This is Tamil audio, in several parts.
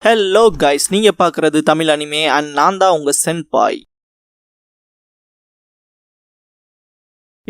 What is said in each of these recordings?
ஹலோ கைஸ், நீங்க பார்க்குறது தமிழ் அனிமே அண்ட் நான் தான் உங்க சென்பாய்.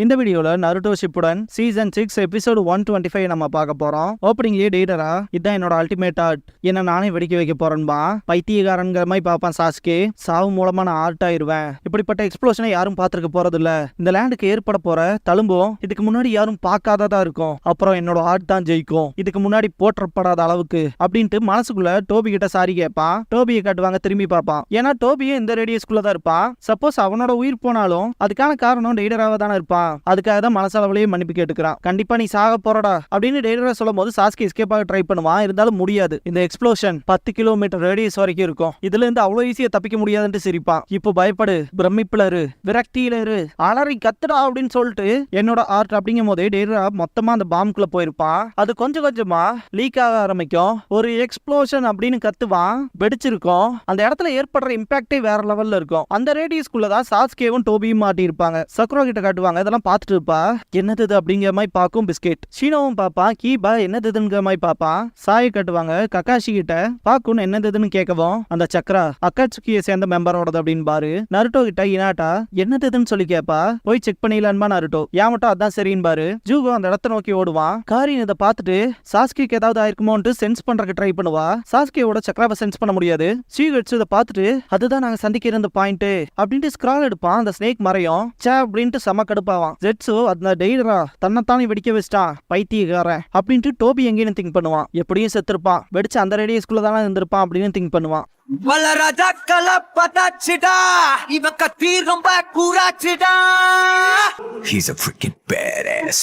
இந்த வீடியோவில் நருட்டோ ஷிப்புடன் சீசன் 6 எபிசோடு 125 நம்ம பார்க்க போகிறோம். ஓப்பனிங்லேயே டெய்டரா இதான் என்னோட அல்டிமேட் ஆர்ட், என்ன நானே வெடிக்க வைக்க போறேன்பா. பைத்தியகாரங்கிற மாதிரி பார்ப்பான் சாஸ்கே. சாவு மூலமா நான் ஆர்ட் ஆயிடுவேன். இப்படிப்பட்ட எக்ஸ்ப்ளோஷனை யாரும் பார்த்துருக்க போறது இல்ல. இந்த லேண்டுக்கு ஏற்பட போற தழும்பும் இதுக்கு முன்னாடி யாரும் பார்க்காததா இருக்கும். அப்புறம் என்னோட ஆர்ட் தான் ஜெயிக்கும், இதுக்கு முன்னாடி போற்றப்படாத அளவுக்கு அப்படின்ட்டு மனசுக்குள்ள டோபி கிட்ட சாரி கேட்பான். டோபியை காட்டுவாங்க, திரும்பி பார்ப்பான். ஏன்னா டோபியே இந்த ரேடியஸ்குள்ள தான் இருப்பான். சப்போஸ் அவனோட உயிர் போனாலும் அதுக்கான காரணம் டெய்டராவா தானே இருப்பான். அதுக்காக தான் மனசளவுலயே மன்னிப்பு கேட்டுக்கிறான். கண்டிப்பா நீ சாக போறடா அப்படின்னு டெய்டரா சொல்லும் போது சாஸ்கே எஸ்கேப் ஆக ட்ரை பண்ணுவான். இருந்தாலும் முடியாது. இந்த எக்ஸ்ப்ளோஷன் 10 கிலோமீட்டர் ரேடியஸ் வரைக்கும் இருக்கும். இதுல இருந்து அவ்வளவு ஈஸியா தப்பிக்க முடியாதுன்னு சிரிப்பான். இப்போ பயப்படு, பிரமிப்புல இரு, விரக்தியில இரு, அலறி கத்துடா அப்படின்னு சொல்லிட்டு என்னோட ஆர்ட் அப்படிங்கும் போதே டெய்டரா மொத்தமா அந்த பாம்புக்குள்ள போயிருப்பான். அது கொஞ்சம் கொஞ்சமா லீக் ஆக ஆரம்பிக்கும். ஒரு எக்ஸ்ப்ளோஷன் அப்படின்னு கத்துவான், வெடிச்சிருக்கும். அந்த இடத்துல ஏற்படுற இம்பாக்டே வேற லெவல்ல இருக்கும். அந்த ரேடியஸ்குள்ளதான் சாஸ்கேவும் டோபியும் மாட்டி இருப்பாங்க. சக்குரா கிட்ட காட்டுவாங்க, இதெல்லாம் பார்த்துட்டு இருப்பா. என்னது அப்படிங்கிற மாதிரி பார்க்கும் பிஸ்கெட். ஷீனோவும் பாப்பான், கீபா என்னதுங்கிற மாதிரி பாப்பான். சாயை கட்டுவாங்க. கக்காஷி கிட்ட பாக்குன்னு என்னதுன்னு கேட்கவும் அந்த சக்ரா அக்காட்சுக்கியை சேர்ந்த மெம்பரோடது அப்படின்னு பாரு. நருட்டோ கிட்ட இனாட்டா என்னதுன்னு சொல்லி கேப்பா. போய் செக் பண்ணிடலான்பா நருட்டோ. ஏன் மட்டும் அதான் சரின்னு பாரு. ஜூகோ அந்த இடத்த நோக்கி ஓடுவான். காரின் இதை பார்த்துட்டு சாஸ்கேக்கு ஏதாவது ஆயிருக்குமோன்ட்டு சென்ஸ் பண்றதுக்கு ட்ரை பண்ணுவா. சாஸ்கேவோட சக்ராவை சென்ஸ் பண்ண முடியாது. சீகட்ஸ் இதை பார்த்துட்டு அதுதான் நாங்க சந்திக்கிற இந்த பாயிண்ட் அப்படின்ட்டு ஸ்கிரால் எடுப்பான். அந்த ஸ்னேக் மறையும். சே அப்படின்ட்டு செம கடுப்பாவான். ஜெட்ஸு அந்த டெய்டரா தன்னைத்தானே வெடிக்க வச்சிட்டான் பைத்தியக்காரன் அப்படின்ட்டு டோபி எங்கேன்னு திங்க் பண்ணுவான். எப்படியும் செத்துருப்பான், வெடிச்சு அந்த ரேடியஸ்குள்ள தானே இருந்திருப்பான் அப்படின்னு திங்க் பண்ணுவான். வளராஜா கலப்பதாச்சிடா, இவன் கத்தி ரொம்ப கூராச்சிடா. He's a freaking badass.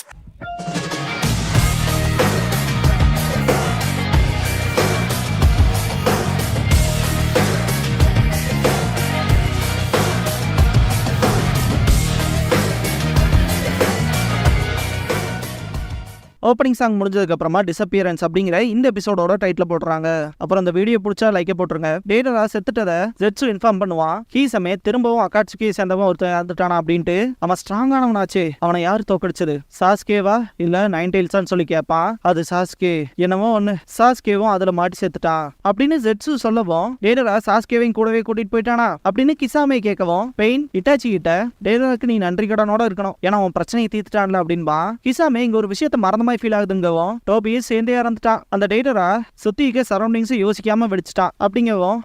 Opening song முடிஞ்சதுக்கு அப்புறமா டிசப்பியரன்ஸ் அப்படிங்கிற இந்த எபிசோடோட டைட்டில் போடுறாங்க. அப்புறம் இந்த வீடியோ பிடிச்சா லைக்கே போட்டுருங்க. டெய்டரா செத்துட்டதை ஜெட்ஸு இன்ஃபார்ம் பண்ணுவான். ஹீசமே திரும்பவும் அக்காட்சுக்கியை சேர்ந்தவன் ஒருத்தன் இறந்துட்டானா அப்படின்ட்டு. அவன் ஸ்ட்ராங்கானவனாச்சு, அவனை யார் தோக்கடிச்சது, சாஸ்கேவா இல்ல நைன் டெயில்ஸான்னு சொல்லி கேட்பான். அது சாஸ்கே என்னமோ ஒண்ணு, சாஸ்கேவும் அதுல மாட்டி செத்துட்டான் அப்படின்னு ஜெட்ஸு சொல்லவும் டெய்டரா சாஸ்கேவையும் கூடவே கூட்டிட்டு போயிட்டானா அப்படின்னு கிசாமே கேட்கவும் பெயின் இட்டாச்சி கிட்ட டெய்டராக்கு நீ நன்றி கடனோட இருக்கணும், ஏன்னா அவன் பிரச்சனையை தீர்த்துட்டான்ல அப்படின்பா. கிசாமே இங்க ஒரு விஷயத்த மறந்த ஃபீல் ஆகுதுங்கவும் டோபியை சேர்ந்தே இறந்துட்டான். அந்த டெய்டரா சுத்தி இருக்க சரௌண்டிங்ஸ் யோசிக்காம வெடிச்சிட்டான் அப்படிங்கவும்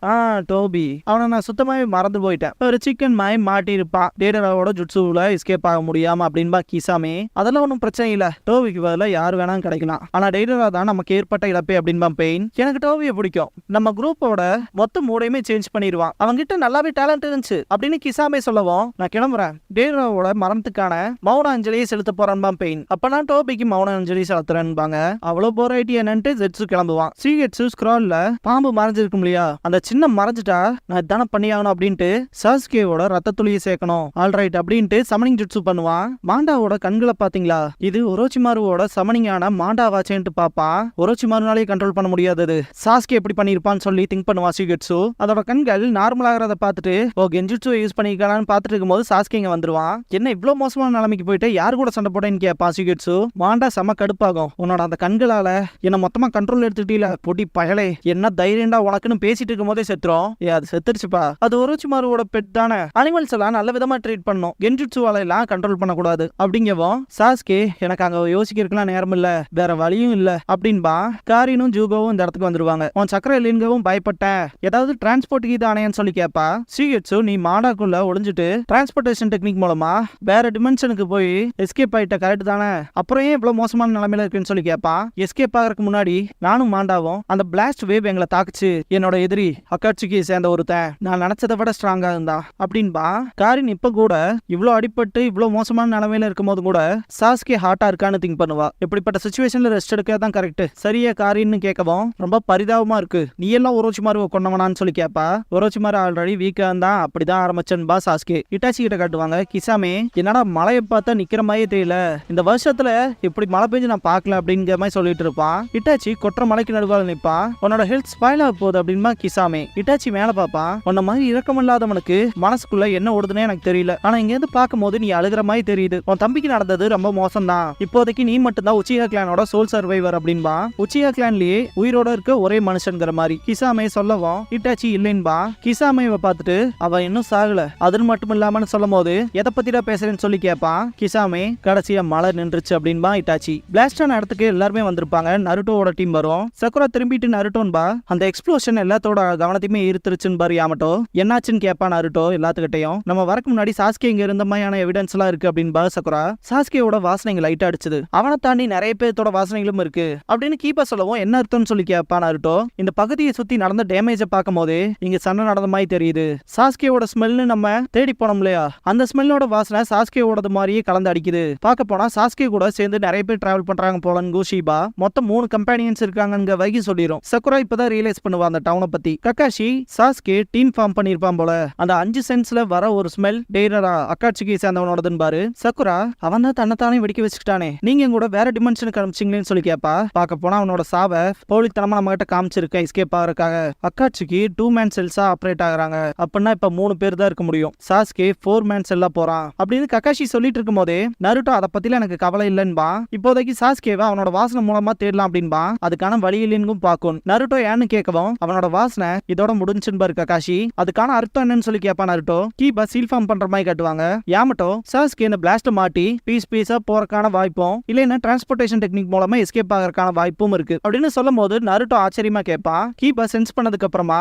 டோபி அவனை நான் சுத்தமாவே மறந்து போயிட்டேன், ஒரு சிக்கன் மாய் மாட்டி இருப்பான். டெய்டராவோட ஜுட்சுல எஸ்கேப் ஆக முடியாம அப்படின்பா கிசாமே. அதெல்லாம் ஒன்றும் பிரச்சனை இல்ல, டோபிக்கு பதிலா யார் வேணாலும் கிடைக்கலாம், ஆனா டெய்டரா தான் நமக்கு ஏற்பட்ட இழப்பே அப்படின்பா பெயின். எனக்கு டோபியை பிடிக்கும், நம்ம குரூப்போட மொத்த மூடையுமே சேஞ்ச் பண்ணிடுவான், அவங்கிட்ட நல்லாவே டேலண்ட் இருந்துச்சு அப்படின்னு கிசாமே சொல்லவும் நான் கிளம்புறேன், டெய்டராவோட மரணத்துக்கான மௌன அஞ்சலியை செலுத்த போறான்பா பெயின். அப்பனா டோபிக்கு மௌன அஞ்சலி செலுத்துறேன்பாங்க. அவ்வளவு போராட்டி என்னன்ட்டு ஜெட்ஸு கிளம்புவான். சீகட்ஸு ஸ்க்ரால்ல பாம்பு மறைஞ்சிருக்கும் இல்லையா, அந்த சின்ன மறைஞ்சிட்டா நான் இதான பண்ணியாகணும் அப்படின்ட்டு சாஸ்கேவோட ரத்த துளியை சேர்க்கணும் ஆல்ரைட் அப்படின்ட்டு சமனிங் ஜுட்ஸு பண்ணுவான். மாண்டாவோட கண்களை பாத்தீங்களா, இது ஒரோச்சிமாருவோட சமனிங்கான மாண்டாவாச்சேன்ட்டு பாப்பான். ஒரோச்சிமாருனாலே கண்ட்ரோல் பண்ண முடியாதது சாஸ்கே எப்படி பண்ணிருப்பான்னு சொல்லி திங்க் பண்ணுவான் சீகட்ஸு. அதோட கண்கள் நார்மல் ஆகிறத பார்த்துட்டு ஓ கென்ஜுட்ஸு யூஸ் பண்ணிக்கலான்னு பார்த்துட்டு இருக்கும்போது சாஸ்கே இங்க வந்துருவான். என்ன இவ்வளவு மோசமான நிலைமைக்கு போயிட்டு யாரு கூட சண்டை போட்டேன்னு கேட்பான் சீகட்ஸு. மாண்டா செம கடுப்பாகும், உன்னோட அந்த கண்களால என்ன மொத்தமா கண்ட்ரோல் எடுத்துட்டீல பொடி பயலே, என்ன தைரியண்டா உனக்குன்னு பேசிட்டு இருக்கும் போதே செத்துரும். அது செத்துருச்சுப்பா, அது ஒரோச்சிமாருவோட பெட் தானே, அனிமல்ஸ் எல்லாம் நல்ல விதமா ட்ரீட் பண்ணும், கென்ஜுட்சுவால எல்லாம் கண்ட்ரோல் பண்ணக்கூடாது அப்படிங்கவும் சாஸ்கே எனக்கு அங்க யோசிக்கிறதுக்குலாம் நேரம் இல்ல, வேற வழியும் இல்ல அப்படின்பா. காரினும் ஜூகோவும் இந்த இடத்துக்கு வந்துருவாங்க. உன் சக்கர இல்லைங்கவும் பயப்பட்டேன், ஏதாவது டிரான்ஸ்போர்ட் கீதானேன்னு சொல்லி கேப்பா. சீகட்ஸு நீ மாடாக்குள்ள ஒளிஞ்சிட்டு டிரான்ஸ்போர்டேஷன் டெக்னிக் மூலமா வேற டிமென்ஷனுக்கு போய் எஸ்கேப் ஆயிட்ட கரெக்ட் தானே, அப்புறம் ஏன் இவ்வளவு மோசமான நிலைமையில இருக்குன்னு சொல்லி கேட்பான். எஸ்கேப் ஆகிறதுக்கு முன்னாடி நானும் மாண்டாவும் அந்த பிளாஸ்ட் வேவ் எங்களை தாக்குச்சு, என்னோட எதிரி அக்காட்சுக்கியை சேர்ந்த ஒருத்தன் நான் நினைச்சதை விட ஸ்ட்ராங்கா இருந்தா அப்படின்பா. காரின் இப்ப கூட இவ்வளவு அடிபட்டு இவ்வளவு மோசமான நிலைமையில இருக்கும் போது கூட சாஸ்கே ஹார்ட்டா இருக்கான்னு திங்க் பண்ணுவா. இப்படிப்பட்ட சிச்சுவேஷன்ல ரெஸ்ட் எடுக்க தான் கரெக்ட் சரியா காரின்னு கேட்கவும் ரொம்ப பரிதாபமா இருக்கு, நீ எல்லாம் ஒரோச்சிமாருவை கொண்டவனான்னு சொல்லி கேட்பா. ஒரோச்சிமாரு ஆல்ரெடி வீக்கா இருந்தா அப்படிதான் ஆரம்பிச்சன்பா சாஸ்கே. இட்டாச்சி கிட்ட காட்டுவாங்க. கிசாமே என்னடா மழையை பார்த்தா நிக்கிற மாதிரியே தெரியல, இந்த வருஷத்துல இப்படி மழை பெஞ்சு டேமேஜ் நான் பார்க்கல அப்படிங்கிற மாதிரி சொல்லிட்டு இருப்பான். இட்டாச்சி கொற்ற மலைக்கு நடுவால நிப்பான். உன்னோட ஹெல்த் ஸ்பாயில் ஆக போகுது அப்படின்மா கிசாமே. இட்டாச்சி மேல பாப்பான். உன்ன மாதிரி இரக்கமில்லாதவனுக்கு மனசுக்குள்ள என்ன ஓடுதுன்னே எனக்கு தெரியல. ஆனா இங்க இருந்து பார்க்கும்போது நீ அழுகிற மாதிரி தெரியுது. உன் தம்பிக்கு நடந்தது ரொம்ப மோசம் தான். இப்போதைக்கு நீ மட்டும் தான் உச்சிகா கிளானோட சோல் சர்வைவர் அப்படின்பா. உச்சிகா கிளான்லயே உயிரோட இருக்க ஒரே மனுஷன்கிற மாதிரி கிசாமே சொல்லவும் இட்டாச்சி இல்லைன்பா. கிசாமேவை பார்த்துட்டு அவ இன்னும் சாகல அது மட்டும் இல்லாமன்னு சொல்லும் போது எதை பத்திடா பேசுறேன்னு சொல்லி கேட்பான். கிசாமே கடைசியா மழை நின்றுச்சு அப்படின்பா இட்டாச்சி. பிளாஸ்டான இடத்துக்கு எல்லாருமே வந்திருப்பாங்க. நருட்டோட டீம் வரும். சக்குரா திரும்பிட்டு நருட்டோன்பா. அந்த எக்ஸ்ப்ளோஷன் எல்லாத்தோட கவனத்தையுமே ஈர்த்துருச்சுன்னு பாரு யாமட்டோ. என்னாச்சுன்னு கேட்பான் நருட்டோ எல்லாத்துக்கிட்டையும். நம்ம வரக்கு முன்னாடி சாஸ்கே இங்க இருந்த மாதிரியான எவிடன்ஸ் எல்லாம் இருக்கு அப்படின்னு சக்குரா. சாஸ்கேயோட வாசனைங்க லைட்டா அடிச்சது. அவனை தாண்டி நிறைய பேர்த்தோட வாசனைகளும் இருக்கு அப்படின்னு கீப்பா சொல்லவும் என்ன அர்த்தம்னு சொல்லி கேட்பான் நருட்டோ. இந்த பகுதியை சுத்தி நடந்த டேமேஜ பார்க்கும் போது இங்க சண்டை நடந்த மாதிரி தெரியுது. சாஸ்கேயோட ஸ்மெல்னு நம்ம தேடி போனோம் இல்லையா, அந்த ஸ்மெல்லோட வாசனை சாஸ்கேயோட மாதிரியே கலந்து அடிக்குது. பார்க்க போனா சாஸ்கே கூட சேர்ந்து நிறைய பேர் டிராவல் பண்றாங்க போலன்னு கூஷிபா. மொத்தம் 3 கம்பெனியன்ஸ் இருக்காங்க வகி சொல்லிரும். சக்குரா இப்பதான் ரியலைஸ் பண்ணுவா அந்த டவுனை பத்தி. கக்காஷி சாஸ்கே டீம் ஃபார்ம் பண்ணிருப்பான் போல. அந்த 5 சென்ஸ்ல வர ஒரு ஸ்மெல் டேரரா அக்காட்சிக்கு சேர்ந்தவனோடதுன்னு பாரு. சக்குரா அவன் தான் தன்னைத்தானே வெடிக்க வச்சுக்கிட்டானே, நீங்க கூட வேற டிமென்ஷனுக்கு அனுப்பிச்சிங்களேன்னு சொல்லி கேப்பா. பார்க்க போனா அவனோட சாவை போலித்தனமா நம்ம கிட்ட காமிச்சிருக்கேன் எஸ்கேப் ஆகிறதுக்காக. அக்காட்சிக்கு 2 மேன் செல்ஸா ஆப்ரேட் ஆகுறாங்க. அப்படின்னா இப்ப 3 பேர் தான் இருக்க முடியும். சாஸ்கே 4 மேன் செல்லா போறான் அப்படின்னு கக்காஷி சொல்லிட்டு இருக்கும் போதே நருட்டோ அதை பத்தில எனக்கு கவலை இல்லைன்பா. இப்போதைக்கு சாஸ்கேவை அவனோட வாசனை மூலமா தேடலாம் அப்படின்பா. அதுக்கான வழி இல்லைன்னு பார்க்கும். நருட்டோ ஏன்னு கேட்கவும் அவனோட வாசனை இதோட முடிஞ்சுன்னு பாரு கக்காஷி. அதுக்கான அர்த்தம் என்னன்னு சொல்லி கேட்பான் நருட்டோ. கீபா சீல் ஃபார்ம் பண்ற மாதிரி காட்டுவாங்க. யாமட்டோ சாஸ்கே இந்த பிளாஸ்ட் மாட்டி பீஸா போறதுக்கான வாய்ப்பும் இல்லைன்னா டிரான்ஸ்போர்டேஷன் டெக்னிக் மூலமா எஸ்கேப் ஆகிறதுக்கான வாய்ப்பும் இருக்கு அப்படின்னு சொல்லும் போது நருட்டோ ஆச்சரியமா கேட்பான். கீபா சென்ஸ் பண்ணதுக்கு அப்புறமா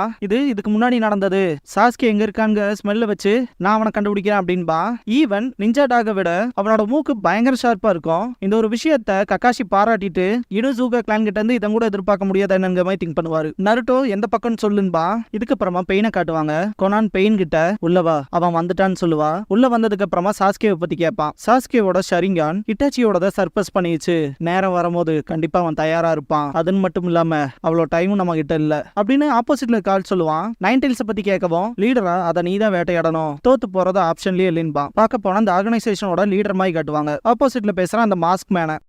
இதுக்கு முன்னாடி நடந்தது. சாஸ்கே எங்க இருக்காங்க ஸ்மெல்ல வச்சு நான் அவனை கண்டுபிடிக்கிறேன் அப்படின்பா. ஈவன் நிஞ்சா டாக விட அவனோட மூக்கு பயங்கர ஷார்ப்பா இருக்கும். இந்த ஒரு விஷயத்த கக்காஷி பாராட்டிட்டு இனுசூகா கிளான் கிட்ட இருந்து இதை கூட எதிர்பார்க்க முடியாத என்னங்க மாதிரி திங்க் பண்ணுவாரு. நருட்டோ எந்த பக்கம் சொல்லுன்பா. இதுக்கு அப்புறமா பெயினை காட்டுவாங்க. கொனான் பெயின் கிட்ட உள்ளவா அவன் வந்துட்டான்னு சொல்லுவா. உள்ள வந்ததுக்கு அப்புறமா சாஸ்கேவை பத்தி கேட்பான். சாஸ்கேவோட ஷரிங்கான் இட்டாச்சியோட சர்பஸ் பண்ணிச்சு. நேரம் வரும்போது கண்டிப்பா அவன் தயாரா இருப்பான். அது மட்டும் இல்லாம அவ்வளவு டைமும் நம்ம கிட்ட இல்ல அப்படின்னு ஆப்போசிட்ல கால் சொல்லுவான். நைன்டெயில்ஸ் பத்தி கேட்கவும் லீடரா அதை நீ தான் வேட்டையாடணும், தோத்து போறது ஆப்ஷன்லயே இல்லைன்பா. பார்க்க போனா அந்த ஆர்கனைசேஷனோட லீடர் மாதிரி காட்டுவாங்க. ஆப்போசிட்ல பேசுற அந்த மாஸ்க் மேன.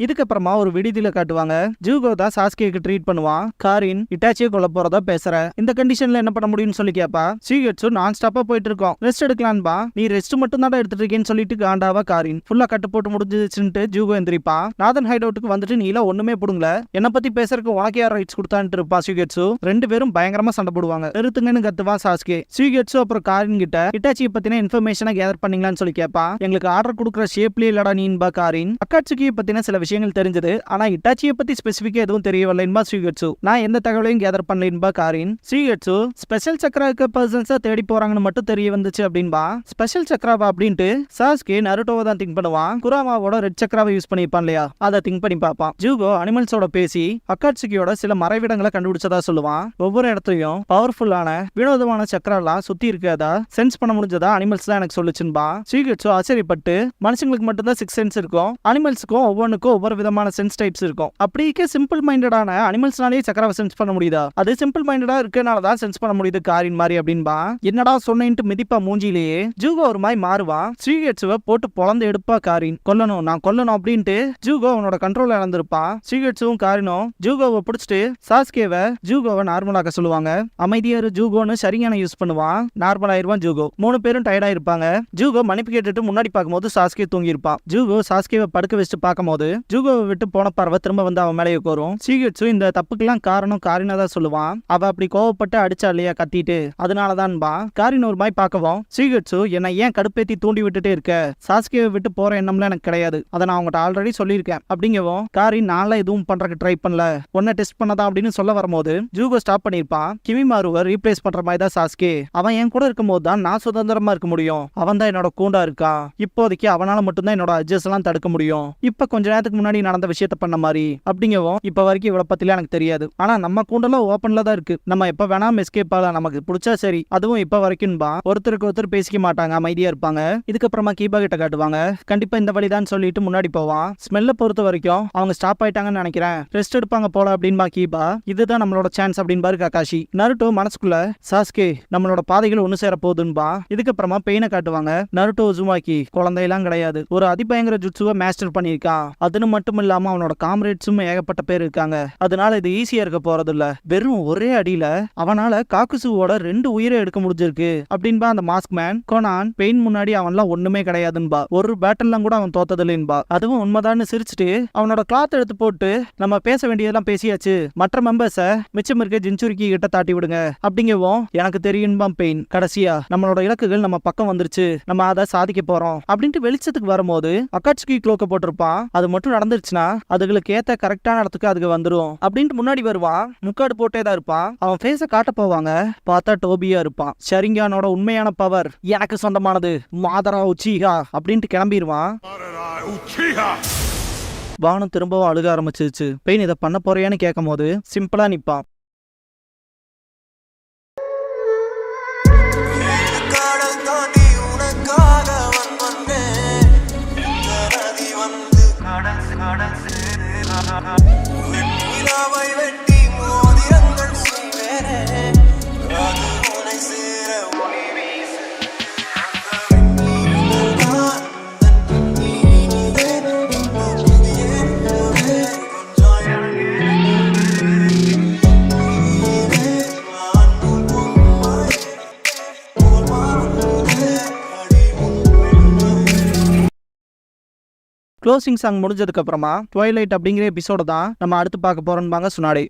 இதுக்கப்புறமா ஒரு விடுதியில காட்டுவாங்க. ஜூகோ தான் சாஸ்கேக்கு ட்ரீட் பண்ணுவான். காரின் இட்டாச்சியை கொல்ல போறதா பேசுற. இந்த கண்டிஷன்ல என்ன பண்ண முடியும்னு சொல்லி கேப்பா. சீகட்ஸு நான் ஸ்டாப்பா போயிட்டு இருக்கோம், ரெஸ்ட் எடுக்கலான்பா. நீ ரெஸ்ட் மட்டும் தான் எடுத்துட்டு இருக்கேன்னு சொல்லிட்டு காண்டாவா காரின் ஃபுல்லா கட்டு போட்டு முடிஞ்சிச்சுட்டு ஜூகோ எந்திரிப்பா. நாதன் ஹைட் அவுட்டுக்கு வந்துட்டு நீல ஒண்ணுமே புடுங்கல, என்ன பத்தி பேசுறதுக்கு உனக்கு யார் ரைட்ஸ் கொடுத்தான்ட்டு இருப்பா. சீகட்ஸு 2 பேரும் பயங்கரமா சண்டை போடுவாங்க. நிறுத்துங்கன்னு கத்துவா சாஸ்கே. சீகட்ஸு அப்புறம் காரின் கிட்ட இட்டாச்சியை பத்தின இன்ஃபர்மேஷனை கேதர் பண்ணீங்களான்னு சொல்லி கேப்பா. எங்களுக்கு ஆர்டர் கொடுக்குற ஷேப்லயே இல்லடா நீன்பா காரின். அக்காட்சுக்கியை பத்தின சில விஷயங்கள் தெரிஞ்சது, ஆனா இட்டாச்சியை பத்தி ஸ்பெசிபிக்கா எதுவும் தெரியவில்லைன்பா ஸ்ரீகட்சு. நான் எந்த தகவலையும் கேதர் பண்ணலன்பா காரின். ஸ்ரீகட்சு ஸ்பெஷல் சக்கராவுக்கு பர்சன்ஸா தேடி போறாங்கன்னு மட்டும் தெரிய வந்துச்சு அப்படின்பா. ஸ்பெஷல் சக்கராவா அப்படின்ட்டு சாஸ்கே நருட்டோவை தான் திங்க் பண்ணுவான். குராமாவோட ரெட் சக்கராவை யூஸ் பண்ணிப்பான் இல்லையா, அதை திங்க் பண்ணி பார்ப்பான். ஜூகோ அனிமல்ஸோட பேசி அக்காட்சுக்கியோட சில மறைவிடங்களை கண்டுபிடிச்சதா சொல்லுவான். ஒவ்வொரு இடத்துலயும் பவர்ஃபுல்லான வினோதமான சக்கரெல்லாம் சுத்தி இருக்கிறதா சென்ஸ் பண்ண முடிஞ்சதா அனிமல்ஸ் தான் எனக்கு சொல்லுச்சுன்பா. ஸ்ரீகட்சு ஆச்சரியப்பட்டு மனுஷங்களுக்கு மட்டும்தான் 6 சென்ஸ் இருக்கும், அனிமல்ஸுக்கும் ஒவ்வொன்றுக்கும் ஒவ்வொரு விதமான சென்ஸ் டைப்ஸ் இருக்கும். அப்படியே சிம்பிள் மைண்டடான அனிமல்ஸ்னாலே சக்கராவை சென்ஸ் பண்ண முடியுதா, அது சிம்பிள் மைண்டடா இருக்கனால தான் சென்ஸ் பண்ண முடியுது காரின் மாதிரி அப்படின்பா. என்னடா சொன்னேன்ட்டு மிதிப்பா மூஞ்சிலேயே. ஜூகோ ஒரு மாதிரி மாறுவான். ஸ்ரீகட்சுவை போட்டு பொழந்து எடுப்பா காரின். கொல்லணும் நான் கொல்லணும் அப்படின்ட்டு ஜூகோ அவனோட கண்ட்ரோல் இழந்திருப்பான். ஸ்ரீகட்சுவும் காரினும் ஜூகோவை பிடிச்சிட்டு சாஸ்கேவை ஜூகோவை நார்மலாக்க சொல்லுவாங்க. அமைதியாரு ஜூகோன்னு சரியான யூஸ் பண்ணுவான். நார்மல் ஆயிருவான் ஜூகோ. 3 பேரும் டயர்டா இருப்பாங்க. ஜூகோ மன்னிப்பு கேட்டுட்டு முன்னாடி பார்க்கும்போது சாஸ்கே தூங்கி இருப்பான். ஜூகோ சாஸ்கேவை படுக்க வச்சுட்டு பார்க்கும்போது ஜூகோவை விட்டு போன பார்வை திரும்ப வந்து அவன் மேலே உட்காரும். சீகட்சு இந்த தப்புக்கெல்லாம் காரணம் காரினா தான் சொல்லுவான். அவ அப்படி கோவப்பட்டு அடிச்சா இல்லையா கத்திட்டு, அதனாலதான்பா. காரின் ஒரு மாதிரி பார்க்கவும் சீகட்சு என்னை ஏன் கடுப்பேத்தி தூண்டி விட்டுட்டே இருக்க, சாஸ்கேவை விட்டு போற எண்ணம்லாம் எனக்கு கிடையாது, அதை நான் அவங்ககிட்ட ஆல்ரெடி சொல்லியிருக்கேன் அப்படிங்கவும் காரின் நான்ல எதுவும் பண்றதுக்கு ட்ரை பண்ணல, உன்னை டெஸ்ட் பண்ணதா அப்படின்னு சொல்ல வரும்போது ஜூகோ ஸ்டாப் பண்ணிருப்பான். கிமிமாருவை ரீப்ளேஸ் பண்ற மாதிரி தான் சாஸ்கே. அவன் என் கூட இருக்கும் போது தான் நான் சுதந்திரமா இருக்க முடியும், அவன் தான் என்னோட கூண்டா இருக்கா. இப்போதைக்கு அவனால மட்டும்தான் என்னோட அட்ஜஸ்ட் எல்லாம் தடுக்க முடியும். இப்ப கொஞ்ச நேரத்துக்கு வருஷத்துக்கு முன்னாடி நடந்த விஷயத்த பண்ண மாதிரி அப்படிங்கவும் இப்ப வரைக்கும் இவளை பத்திலாம் எனக்கு தெரியாது. ஆனா நம்ம கூண்டெல்லாம் ஓப்பன்ல தான் இருக்கு, நம்ம எப்ப வேணாம் எஸ்கேப் ஆகலாம், நமக்கு பிடிச்சா சரி. அதுவும் இப்ப வரைக்கும் ஒருத்தருக்கு ஒருத்தர் பேசிக்க மாட்டாங்க, அமைதியா இருப்பாங்க. இதுக்கப்புறமா கீபா கிட்ட காட்டுவாங்க. கண்டிப்பா இந்த வழிதான் சொல்லிட்டு முன்னாடி போவான். ஸ்மெல்ல பொறுத்த வரைக்கும் அவங்க ஸ்டாப் ஆயிட்டாங்கன்னு நினைக்கிறேன், ரெஸ்ட் எடுப்பாங்க போல அப்படின்பா கீபா. இதுதான் நம்மளோட சான்ஸ் அப்படின்பாரு ககாஷி. நருட்டோ மனசுக்குள்ள சாஸ்கே நம்மளோட பாதைகள் ஒண்ணு சேர போகுதுன்பா. இதுக்கப்புறமா பெயினை காட்டுவாங்க. நருட்டோ உசுமாக்கி குழந்தையெல்லாம் கிடையாது, ஒரு அதிபயங்கர ஜுட்சுவை மாஸ்டர் பண்ணியிருக்கான். அதுன்னு மட்டும் இல்லாம அவனோட காம்ரேட்ஸும் ஏகப்பட்ட பேர் இருக்காங்க. அதனால இது ஈஸியா இருக்க போறது இல்ல. வெறும் ஒரே அடியில அவனால காக்குசுவோட 2 உயிரை எடுக்க முடிஞ்சிருக்கு அப்படின்பா அந்த மாஸ்க் மேன். கோனான் பெயின் முன்னாடி அவன்லாம் ஒண்ணுமே கிடையாதுன்பா, ஒரு பேட்டல்லாம் கூட அவன் தோத்ததில்லைன்பா. அதுவும் உண்மைதான்னு சிரிச்சுட்டு அவனோட கிளாத் எடுத்து போட்டு நம்ம பேச வேண்டியதெல்லாம் பேசியாச்சு, மற்ற மெம்பர்ஸ மிச்சம் இருக்க ஜின்சுரிக்கி கிட்ட தாட்டி விடுங்க அப்படிங்கவும் எனக்கு தெரியும்பா பெயின். கடைசியா நம்மளோட இலக்குகள் நம்ம பக்கம் வந்துருச்சு, நம்ம அதை சாதிக்க போறோம் அப்படின்ட்டு வெளிச்சத்துக்கு வரும்போது அக்காட்சுகி க்ளோக்க போட்டிருப்பான். அது மட்டும் நடந்துருச்சுன்னா அதுகளுக்கு ஏத்த கரெக்டான இடத்துக்கு அதுக்கு வந்துடும் அப்படின்ட்டு முன்னாடி வருவான். முக்காடு போட்டே தான் இருப்பான். அவன் ஃபேஸ காட்ட போவாங்க, பார்த்தா டோபியா இருப்பான். ஷரிங்கானோட உண்மையான பவர் எனக்கு சொந்தமானது, மாதரா உச்சிஹா அப்படின்ட்டு கிளம்பிடுவான். வானம் திரும்பவும் அழுக ஆரம்பிச்சிருச்சு. பெயின் இதை பண்ண போறியான்னு கேட்கும் போது சிம்பிளா நிப்பான். க்ளோசிங் சாங் முடிஞ்சதுக்கு அப்புறமா ட்வைலைட் அப்படிங்கிற எபிசோட தான் நம்ம அடுத்து பார்க்க போறோம்பாங்க சுனாடே.